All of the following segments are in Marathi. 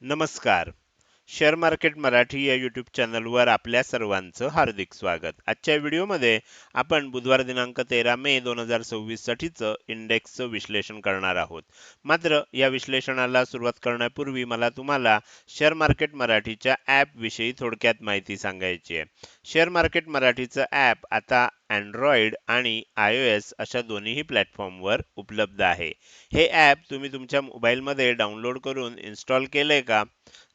नमस्कार. शेअर मार्केट मराठी या यूट्यूब चॅनलवर आपल्या सर्वांचं हार्दिक स्वागत. आजच्या व्हिडिओमध्ये आपण बुधवार दिनांक 13 मे 2026 साठीचं इंडेक्सचं विश्लेषण करणार आहोत. मात्र या विश्लेषणाला सुरुवात करण्यापूर्वी मला तुम्हाला शेअर मार्केट मराठीच्या ॲप विषयी थोडक्यात माहिती सांगायची आहे. शेअर मार्केट मराठीचं ॲप आता Android आणि iOS अशा दोन्हीही प्लॅटफॉर्मवर उपलब्ध आहे. हे ॲप तुम्ही तुमच्या मोबाईलमध्ये डाउनलोड करून इन्स्टॉल केलंय का?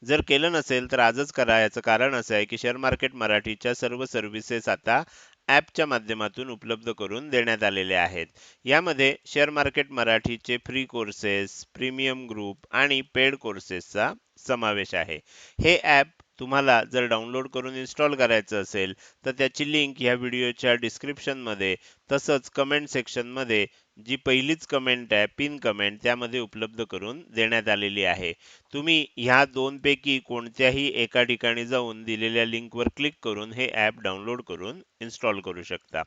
जर केलं नसेल तर आजच करा. याचं कारण असं आहे की शेअर मार्केट मराठीच्या सर्व सर्व्हिसेस आता ॲपच्या माध्यमातून उपलब्ध करून देण्यात आलेले आहेत. यामध्ये शेअर मार्केट मराठीचे फ्री कोर्सेस, प्रीमियम ग्रुप आणि पेड कोर्सेसचा समावेश आहे. हे ॲप तुम्हाला जर डाउनलोड करून इन्स्टॉल करायचं असेल तर त्याची लिंक या व्हिडिओच्या डिस्क्रिप्शनमध्ये तसंच कमेंट सेक्शनमध्ये जी पहिलीच कमेंट आहे पिन कमेंट त्यामध्ये उपलब्ध करून देण्यात आलेली आहे. तुम्ही ह्या दोनपैकी कोणत्याही एका ठिकाणी जाऊन दिलेल्या लिंकवर क्लिक करून हे ॲप डाउनलोड करून इन्स्टॉल करू शकता.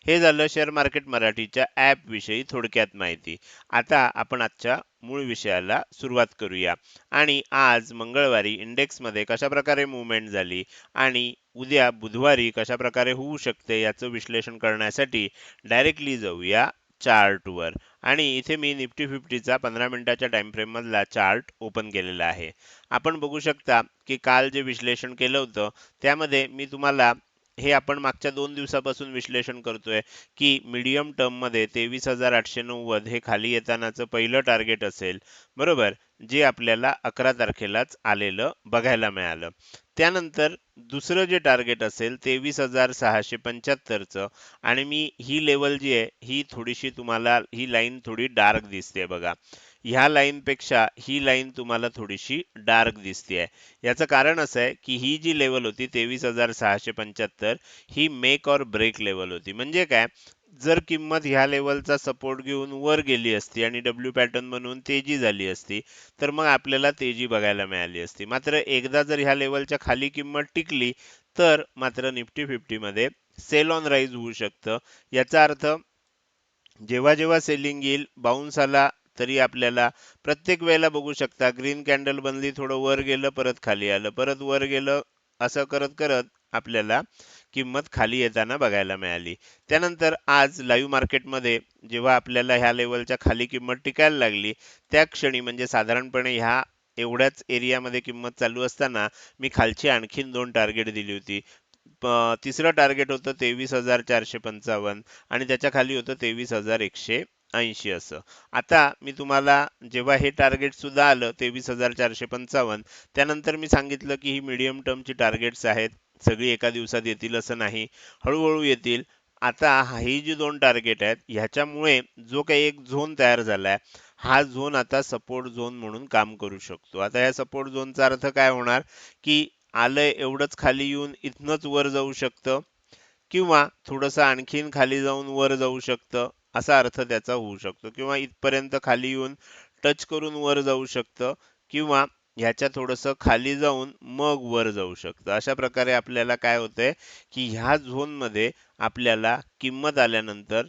हे झालं शेअर मार्केट मराठीच्या ॲप विषयी थोडक्यात माहिती. आता आपण आजच्या मूळ विषयाला सुरुवात करूया आणि आज मंगळवारी इंडेक्समध्ये कशाप्रकारे मूव्हमेंट झाली आणि उद्या बुधवारी कशाप्रकारे होऊ शकते याचं विश्लेषण करण्यासाठी डायरेक्टली जाऊया चार्टवर. आणि इथे मी निफ्टी 50चा 15 मिनिटाच्या टाइम फ्रेम मधला चार्ट ओपन केलेला आहे. आपण बघू शकता की काल जे विश्लेषण केलं होतं त्यामध्ये मी तुम्हाला हे आपण मागच्या 2 दिवसापासून विश्लेषण करतोय की मीडियम टर्म मध्ये 23,890 हे खाली येतानाचं पहिलं टार्गेट असेल, बरोबर, जे आपल्याला 11 तारखेलाच आलेलं बघायला मिळालं. त्यानंतर दुसरं जे टार्गेट असेल 23,675 चं, आणि मी ही लेवल जी आहे ही थोडीशी तुम्हाला ही लाईन थोडी डार्क दिसते बघा. ह्या लाईन पेक्षा ही लाईन तुम्हाला थोडीशी डार्क दिसते. याचं कारण असं आहे की ही जी लेवल होती 23,675 ही मेक और ब्रेक लेवल होती. म्हणजे काय, जर किंमत ह्या लेवलचा सपोर्ट घेऊन वर गेली असती आणि डब्ल्यू पॅटर्न बनवून तेजी झाली असती तर मग आपल्याला तेजी बघायला मिळाली असती. मात्र एकदा जर ह्या लेवलच्या खाली किंमत टिकली तर मात्र निफ्टी 50 मध्ये सेल ऑन राईज होऊ शकतं. याचा अर्थ जेव्हा जेव्हा सेलिंग येईल, बाउन्स आला तरी आपल्याला प्रत्येक वेळेला बघू शकता ग्रीन कॅन्डल बनली, थोडं वर गेलं, परत खाली आलं, परत वर गेलं, असं करत करत आपल्याला किंमत खाली येताना बघायला मिळाली. त्यानंतर आज लाईव्ह मार्केटमध्ये जेव्हा आपल्याला ह्या लेवलच्या खाली किंमत टिकायला लागली त्या क्षणी म्हणजे साधारणपणे ह्या एवढ्याच एरियामध्ये किंमत चालू असताना मी खालची आणखीन 2 टार्गेट दिली होती. तिसरं टार्गेट होतं 23,455 आणि त्याच्या खाली होतं 23,180 असं. आता मी तुम्हाला जेव्हा हे टार्गेट सुद्धा आलं 23,455, त्यानंतर मी सांगितलं की ही मीडियम टर्मची टार्गेट्स आहेत, सगळी एका दिवसात येतील असं नाही, हळूहळू येतील. आता ही जी 2 टार्गेट आहेत ह्याच्यामुळे जो काही एक झोन तयार झालाय हा झोन आता सपोर्ट झोन म्हणून काम करू शकतो. आता या सपोर्ट झोनचा अर्थ काय होणार की आलंय एवढंच खाली येऊन इथनच वर जाऊ शकतं किंवा थोडंसं आणखीन खाली जाऊन वर जाऊ शकतं, असा अर्थ त्याचा होऊ शकतो. किंवा इथपर्यंत खाली येऊन टच करून वर जाऊ शकतं किंवा ह्याच्या थोडंसं खाली जाऊन मग वर जाऊ शकतं. अशा प्रकारे आपल्याला काय होतंय की ह्या झोनमध्ये आपल्याला किंमत आल्यानंतर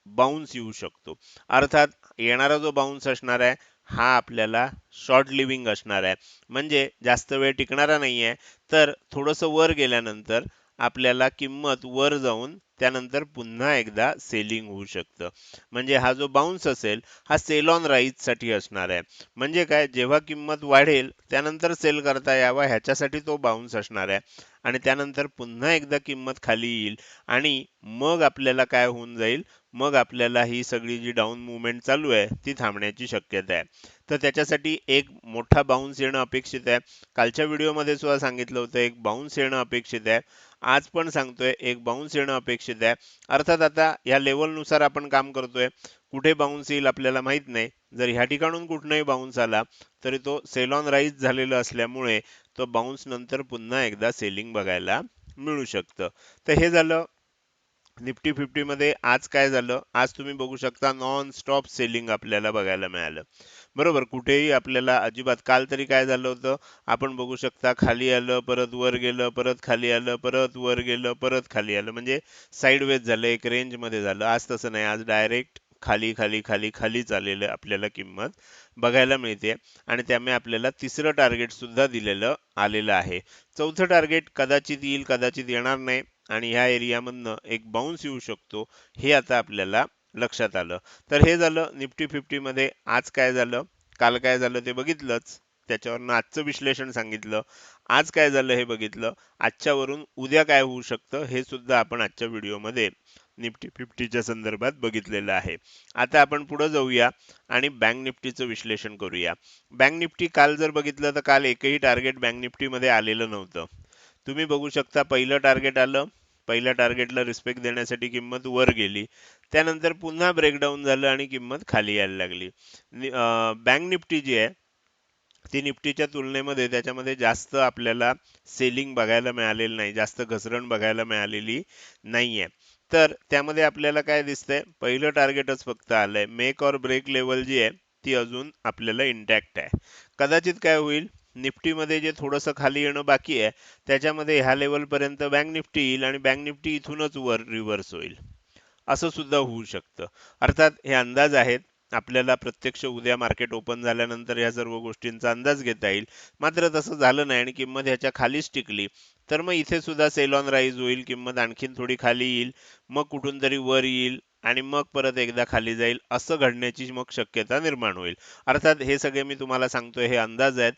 बाउन्स येऊ शकतो. अर्थात येणारा जो बाउन्स असणार आहे हा आपल्याला शॉर्ट लिव्हिंग असणार आहे, म्हणजे जास्त वेळ टिकणारा नाही आहे. तर थोडंसं वर गेल्यानंतर आपल्याला किंमत वर जाऊन त्यानंतर पुन्हा एकदा सेलिंग होऊ शकतं. म्हणजे हा जो बाउन्स असेल हा सेल ऑन राईज साठी असणार आहे. म्हणजे काय, जेव्हा किंमत वाढेल त्यानंतर सेल करता यावा ह्याच्यासाठी तो बाउन्स असणार आहे आणि त्यानंतर पुन्हा एकदा किंमत खाली येईल आणि मग आपल्याला काय होऊन जाईल, मग आपल्याला ही सगळी जी डाऊन मूव्हमेंट चालू आहे ती थांबण्याची शक्यता आहे. तर त्याच्यासाठी एक मोठा बाउन्स येणं अपेक्षित आहे. कालच्या व्हिडिओमध्ये सुद्धा सांगितलं होतं एक बाउन्स येणं अपेक्षित आहे. आज पण सांगतोय एक बाउन्स येणं अपेक्षित आहे. अर्थात आता या लेवलनुसार आपण काम करतोय, कुठे बाउन्स येईल आपल्याला माहित नाही. जर ह्या ठिकाणून कुठलाही बाउन्स आला तरी तो सेल ऑन राईज झालेला असल्यामुळे तो बाउन्स नंतर पुन्हा एकदा सेलिंग बघायला मिळू शकतं. तर हे झालं निफ्टी 50 मध्ये. आज काय झालं, आज तुम्ही बघू शकता नॉन स्टॉप सेलिंग आपल्याला बघायला मिळालं, बरोबर. कुठेही आपल्याला अजिबात, काल तरी काय झालं होतं आपण बघू शकता, खाली आलं, परत वर गेलं, परत खाली आलं, परत वर गेलं, परत खाली आलं, म्हणजे साईडवेज झालं, एक रेंज मध्ये झालं. आज तसं नाही, आज डायरेक्ट खाली खाली खाली खाली चाललेलं आपल्याला किंमत बघायला मिळते आणि त्यामुळे आपल्याला तिसरं टार्गेट सुद्धा दिलेलं आलेलं आहे. चौथं टार्गेट कदाचित येईल, कदाचित येणार नाही आणि ह्या एरियामधनं एक बाउन्स येऊ शकतो, हे आता आपल्याला लक्षात आलं. तर हे झालं निफ्टी 50 मध्ये. आज काय झालं, काल काय झालं ते बघितलंच, त्याच्यावरनं आजचं विश्लेषण सांगितलं. आज काय झालं हे बघितलं. आजच्यावरून उद्या काय होऊ शकतं हे सुद्धा आपण आजच्या व्हिडिओमध्ये निफ्टी 50च्या संदर्भात बघितलेलं आहे. आता आपण पुढे जाऊया आणि बँक निफ्टीचं विश्लेषण करूया. बँक निफ्टी काल जर बघितलं तर काल एकही टार्गेट बँक निफ्टीमध्ये आलेलं नव्हतं. तुम्ही बघू शकता, पहिलं टार्गेट आलं, पहिल्या टार्गेटला रिस्पेक्ट देण्यासाठी किंमत वर गेली, त्यानंतर पुन्हा ब्रेकडाऊन झालं आणि किंमत खाली यायला लागली. बँक निफ्टी जी आहे ती निफ्टीच्या तुलनेमध्ये त्याच्यामध्ये जास्त आपल्याला सेलिंग बघायला मिळालेलं नाही, जास्त घसरण बघायला मिळालेली नाहीये. तर त्यामध्ये आपल्याला काय दिसतंय, पहिलं टार्गेटच फक्त आलंय. मेक और ब्रेक लेवल जी आहे ती अजून आपल्याला इंटॅक्ट आहे. कदाचित काय होईल, निफ्टीमध्ये जे थोडंसं खाली येणं बाकी आहे त्याच्यामध्ये ह्या लेवल पर्यंत बँक निफ्टी येईल आणि बँक निफ्टी इथूनच वर रिव्हर्स होईल, असं सुद्धा होऊ शकतं. अर्थात हे अंदाज आहेत, आपल्याला प्रत्यक्ष उद्या मार्केट ओपन झाल्यानंतर या सर्व गोष्टींचा अंदाज घेता येईल. मात्र तसं झालं नाही आणि किंमत ह्याच्या खालीच टिकली तर मग इथे सुद्धा सेल ऑन राईज होईल, किंमत आणखीन थोडी खाली येईल, मग कुठून तरी वर येईल आणि मग परत एकदा खाली जाईल, असं घडण्याची मग शक्यता निर्माण होईल. अर्थात हे सगळे मी तुम्हाला सांगतोय हे अंदाज आहेत,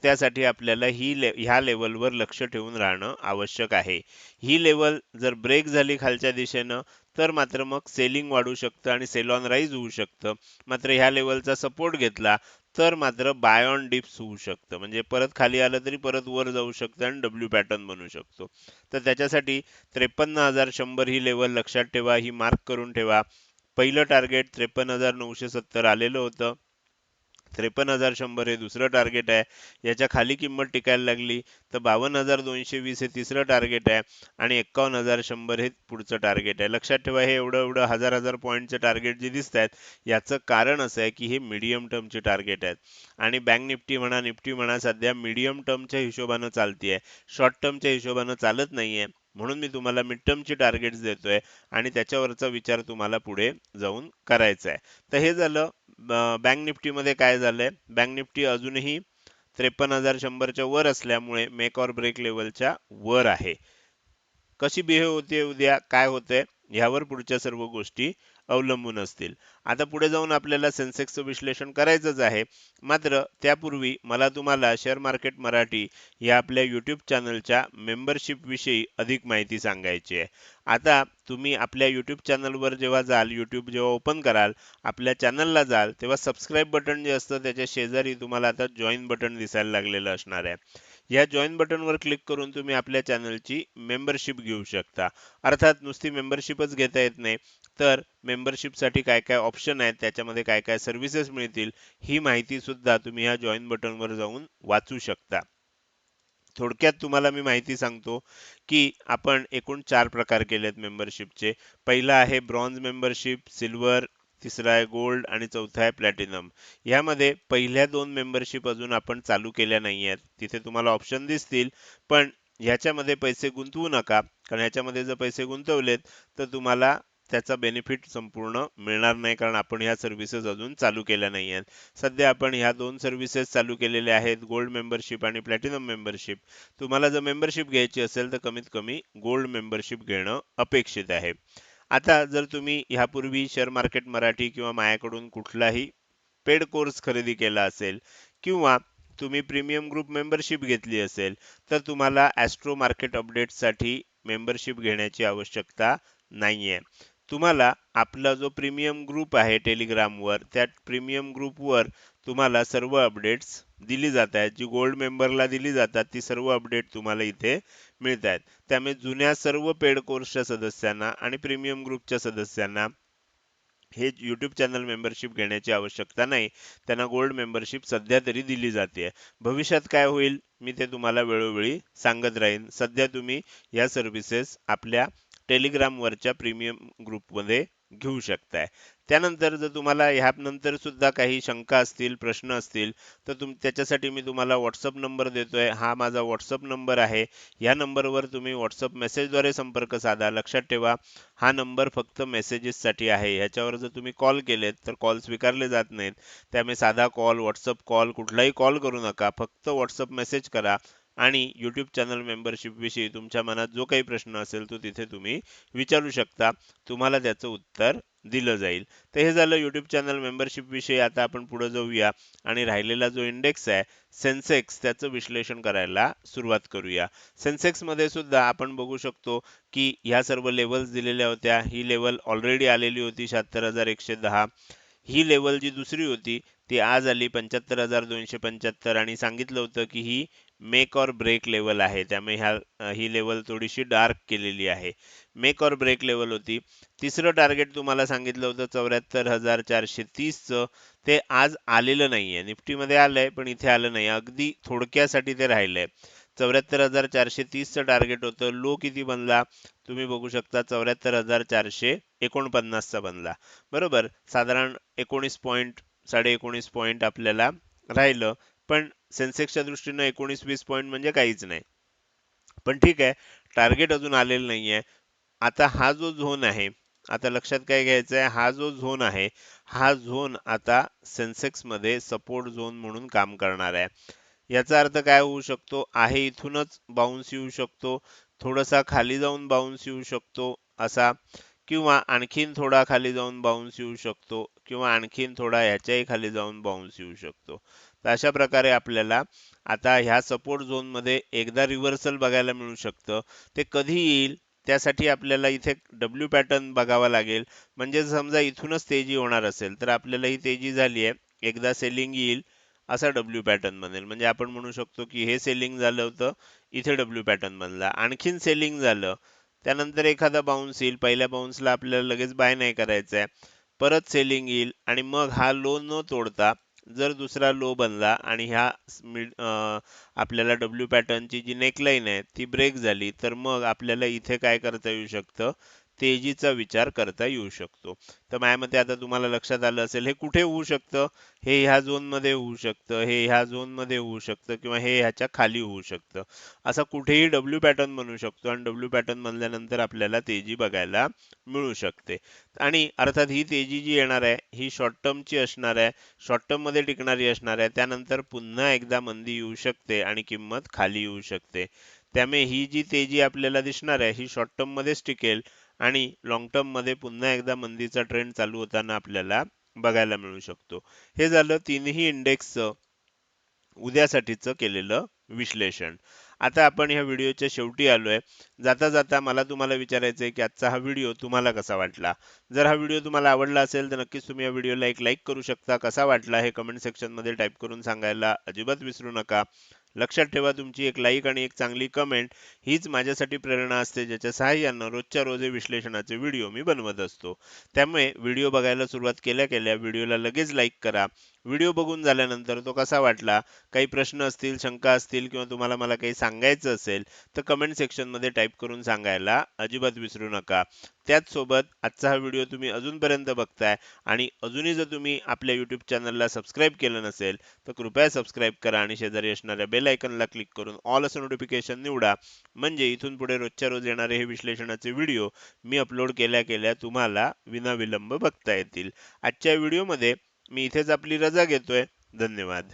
त्यासाठी आपल्याला ह्या लेवलवर लक्ष ठेवून राहणं आवश्यक आहे. ही लेवल जर ब्रेक झाली खालच्या दिशेनं तर मात्र मग सेलिंग वाढू शकतं आणि सेल ऑन राईज होऊ शकतं. मात्र ह्या लेवलचा सपोर्ट घेतला तर मात्र बाय ऑन डिप्स होऊ शकतं, म्हणजे परत खाली आलं तरी परत वर जाऊ शकतं आणि डब्ल्यू पॅटर्न बनू शकतो. तर त्याच्यासाठी 53,100 ही लेवल लक्षात ठेवा, ही मार्क करून ठेवा. पहिलं टार्गेट 53,970 आलेलं होतं, 53,100 हे दुसरं टार्गेट आहे. याच्या खाली किंमत टिकायला लागली तर 52,220 हे तिसरं टार्गेट आहे आणि 51,100 हे पुढचं टार्गेट आहे. लक्षात ठेवा, हे एवढं एवढं हजार हजार पॉईंटचे टार्गेट जे दिसत आहेत याचं कारण असं आहे की हे मीडियम टर्मचे टार्गेट आहेत आणि बँक निफ्टी म्हणा निफ्टी म्हणा सध्या मीडियम टर्मच्या हिशोबानं चालतीये, शॉर्ट टर्मच्या हिशोबानं चालत नाहीये. म्हणून मी तुम्हाला मिड टर्मची टार्गेट्स देतोय आणि त्याच्यावरचा विचार तुम्हाला पुढे जाऊन करायचा आहे. तर हे झालं बँक निफ्टीमध्ये काय झालंय. बँक निफ्टी अजूनही 53,100च्या वर असल्यामुळे मेक और ब्रेक लेवलच्या वर आहे. कशी बिहेव होते उद्या, काय होतंय, ह्यावर पुढच्या सर्व गोष्टी अवलंबून असतील. आता पुढे जाऊन आपल्याला सेन्सेक्सचं विश्लेषण करायचंच आहे. मात्र त्यापूर्वी मला तुम्हाला शेअर मार्केट मराठी या आपल्या यूट्यूब चॅनलच्या मेंबरशिप विषयी अधिक माहिती सांगायची आहे. आता तुम्ही आपल्या यूट्यूब चॅनलवर जेव्हा जाल, यूट्यूब जेव्हा ओपन कराल, आपल्या चॅनलला जाल, तेव्हा सबस्क्राईब बटन जे असतं त्याच्या शेजारी तुम्हाला आता जॉईन बटन दिसायला लागलेलं असणार आहे. या जॉईन बटनवर क्लिक करून तुम्ही आपल्या चॅनलची मेंबरशिप घेऊ शकता. अर्थात नुसती मेंबरशिपच घेता येत नाही, तर मेंबरशिपसाठी काय काय ऑप्शन आहेत, त्याच्यामध्ये काय काय सर्व्हिसेस मिळतील, ही माहिती सुद्धा तुम्ही या जॉईन बटनवर जाऊन वाचू शकता. थोडक्यात तुम्हाला मी माहिती सांगतो की आपण एकूण 4 प्रकार केलेत मेंबरशिपचे. पहिला आहे ब्रॉन्झ मेंबरशिप, सिल्वर, तिसरा आहे गोल्ड आणि चौथा आहे प्लॅटिनम. यामध्ये पहिल्या 2 मेंबरशिप अजून आपण चालू केल्या नाही आहेत. तिथे तुम्हाला ऑप्शन दिसतील, पण ह्याच्यामध्ये पैसे गुंतवू नका, कारण ह्याच्यामध्ये जर पैसे गुंतवलेत तर तुम्हाला त्याचा बेनिफिट संपूर्ण मिळणार नाही, कारण आपण ह्या सर्व्हिसेस अजून चालू केल्या नाही आहेत. सध्या आपण ह्या 2 सर्व्हिसेस चालू केलेल्या आहेत, गोल्ड मेंबरशिप आणि प्लॅटिनम मेंबरशिप. तुम्हाला जर मेंबरशिप घ्यायची असेल तर कमीत कमी गोल्ड मेंबरशिप घेणं अपेक्षित आहे. आता जर तुम्ही ह्यापूर्वी शेअर मार्केट मराठी किंवा माझ्याकडून कुठलाही पेड कोर्स खरेदी केला असेल किंवा तुम्ही प्रीमियम ग्रुप मेंबरशिप घेतली असेल तर तुम्हाला ॲस्ट्रो मार्केट अपडेट्ससाठी मेंबरशिप घेण्याची आवश्यकता नाहीये. तुम्हाला आपला जो प्रीमियम ग्रुप आहे टेलिग्रामवर, त्या प्रीमियम ग्रुपवर तुम्हाला सर्व अपडेट्स दिली जात आहेत. जी गोल्ड मेंबरला दिली जातात ती सर्व अपडेट तुम्हाला इथे मिळत आहेत. त्यामुळे जुन्या सर्व पेड कोर्सच्या सदस्यांना आणि प्रीमियम ग्रुपच्या सदस्यांना हे यूट्यूब चॅनल मेंबरशिप घेण्याची आवश्यकता नाही. त्यांना गोल्ड मेंबरशिप सध्या तरी दिली जाते. भविष्यात काय होईल मी ते तुम्हाला वेळोवेळी सांगत राहीन. सध्या तुम्ही या सर्व्हिसेस आपल्या टेलिग्रामवरच्या प्रीमियम ग्रुपमध्ये घेऊ शकताय. त्यानंतर जर तुम्हाला ह्यानंतर सुद्धा काही शंका असतील, प्रश्न असतील, तर त्याच्यासाठी मी तुम्हाला WhatsApp नंबर देतोय. हा माझा WhatsApp नंबर आहे. या नंबरवर तुम्ही WhatsApp मेसेजद्वारे संपर्क साधा. लक्षात ठेवा, हा नंबर फक्त मेसेजेससाठी आहे. ह्याच्यावर जर तुम्ही कॉल केलेत, तर कॉल स्वीकारले जात नाहीत. त्यामुळे साधा कॉल, WhatsApp कॉल, कुठलाही कॉल करू नका. फक्त WhatsApp मेसेज करा आणि YouTube चॅनल मेंबरशिपविषयी तुमच्या मनात जो काही प्रश्न असेल, तो तिथे तुम्ही विचारू शकता. तुम्हाला त्याचं उत्तर दिलं जाईल. तर हे झालं YouTube चॅनल मेंबरशिप विषयी. आता आपण पुढे जाऊया आणि राहिलेला जो इंडेक्स आहे सेन्सेक्स, त्याचं विश्लेषण करायला सुरुवात करूया. सेन्सेक्स मध्ये सुद्धा आपण बघू शकतो की ह्या सर्व लेवल्स दिलेल्या होत्या. ही लेवल ऑलरेडी आलेली होती 76,110. ही लेवल जी दुसरी होती ती आज आली 75,275 आणि सांगितलं होतं की ही मेक और ब्रेक लेवल आहे. त्यामुळे ही लेवल थोडीशी डार्क केलेली आहे. मेक और ब्रेक लेवल होती. तिसरं टार्गेट तुम्हाला सांगितलं होतं 74,430चं. ते आज आलेलं नाहीये. निफ्टीमध्ये आलंय पण इथे आलं नाही. अगदी थोडक्यासाठी ते राहिलंय. 74,430चं टार्गेट होतं. लो किती बनला तुम्ही बघू शकता, 74,449चा बनला. बरोबर, साधारण 19 पॉईंट, 19.5 पॉईंट आपल्याला राहिलं. पण सेन्सेक्सच्या दृष्टीनं 19-20 पॉईंट म्हणजे काहीच नाही. पण ठीक आहे, टार्गेट अजून आलेलं नाहीये. आता हा जो झोन आहे, आता लक्षात काय घ्यायचं आहे, हा जो झोन आहे, हा झोन आता सेन्सेक्स मध्ये सपोर्ट झोन म्हणून काम करणार आहे. याचा अर्थ काय होऊ शकतो, आहे इथूनच बाउन्स येऊ शकतो, थोडासा खाली जाऊन बाउन्स येऊ शकतो असा, किंवा आणखीन थोडा खाली जाऊन बाउन्स येऊ शकतो, किंवा आणखीन थोडा ह्याच्याही खाली जाऊन बाउन्स येऊ शकतो. तर अशा प्रकारे आपल्याला आता ह्या सपोर्ट झोन मध्ये एकदा रिव्हर्सल बघायला मिळू शकतं. ते कधी येईल त्यासाठी आपल्याला इथे डब्ल्यू पॅटर्न बघावा लागेल. म्हणजे समजा इथूनच तेजी होणार असेल तर आपल्याला ही तेजी झाली आहे, एकदा सेलिंग येईल असा डब्ल्यू पॅटर्न बनेल. म्हणजे आपण म्हणू शकतो की हे सेलिंग झालं होतं, इथे डब्ल्यू पॅटर्न बनला, आणखीन सेलिंग झालं, त्यानंतर एखादा बाउन्स येईल. पहिल्या बाउन्सला आपल्याला लगेच बाय नाही करायचं आहे, परत सेलिंग येईल आणि मग हा लो न तोडता जर दुसरा लो बनला आणि ह्या आपल्याला डब्ल्यू पॅटर्नची जी नेकलाईन आहे ती ब्रेक झाली, तर मग आपल्याला इथे काय करता येऊ शकतं, तेजीचा विचार करता येऊ शकतो. तर माझ्या मते आता तुम्हाला लक्षात आलं असेल हे कुठे होऊ शकतं. हे ह्या झोन मध्ये होऊ शकतं, हे ह्या झोन मध्ये होऊ शकतं, किंवा हे ह्याच्या खाली होऊ शकतं. असा कुठेही डब्ल्यू पॅटर्न बनू शकतो आणि डब्ल्यू पॅटर्न बनल्यानंतर आपल्याला तेजी बघायला मिळू शकते. आणि अर्थात ही तेजी जी येणार आहे ही शॉर्ट टर्मची असणार आहे, शॉर्ट टर्म मध्ये टिकणारी असणार आहे. त्यानंतर पुन्हा एकदा मंदी येऊ शकते आणि किंमत खाली येऊ शकते. त्यामुळे ही जी तेजी आपल्याला दिसणार आहे ही शॉर्ट टर्म मध्येच टिकेल आणि लॉंग टर्म मध्ये पुन्हा एकदा मंदीचा ट्रेंड चालू होताना आपल्याला बघायला मिळू शकतो. हे झालं तीनही इंडेक्सचं उद्यासाठीचं केलेलं विश्लेषण. आता आपण ह्या व्हिडिओच्या शेवटी आलोय. जाता जाता मला तुम्हाला विचारायचं आहे की आजचा हा व्हिडिओ तुम्हाला कसा वाटला. जर हा व्हिडिओ तुम्हाला आवडला असेल तर नक्कीच तुम्ही या व्हिडिओला एक लाईक करू शकता. कसा वाटला हे कमेंट सेक्शन मध्ये टाईप करून सांगायला अजिबात विसरू नका. लक्षात ठेवा, तुमची एक लाईक आणि एक चांगली कमेंट हीच माझ्यासाठी प्रेरणा असते, ज्याच्या सहाय्यानं रोजच्या रोज हे विश्लेषणाचे व्हिडिओ मी बनवत असतो. त्यामुळे व्हिडिओ बघायला सुरुवात केल्या केल्या व्हिडिओला लगेच लाईक करा. व्हिडिओ बघून झाल्यानंतर तो कसा वाटला, काही प्रश्न असतील, शंका असतील, किंवा तुम्हाला मला काही सांगायचं असेल तर कमेंट सेक्शनमध्ये टाईप करून सांगायला अजिबात विसरू नका. त्याच सोबत आजचा हा व्हिडिओ तुम्ही अजूनपर्यंत बघताय आणि अजूनही जर तुम्ही आपल्या YouTube चॅनलला सबस्क्राईब केलं नसेल तर कृपया सबस्क्राईब करा आणि शेजारी असणाऱ्या बेल आयकॉनला क्लिक करून ऑल असं नोटिफिकेशन निवडा. म्हणजे इथून पुढे रोजच्या रोज येणारे हे विश्लेषणाचे व्हिडिओ मी अपलोड केल्या केल्या तुम्हाला विनाविलंब बघता येतील. आजच्या व्हिडिओमध्ये मी इथेच आपली रजा घेतोय. धन्यवाद.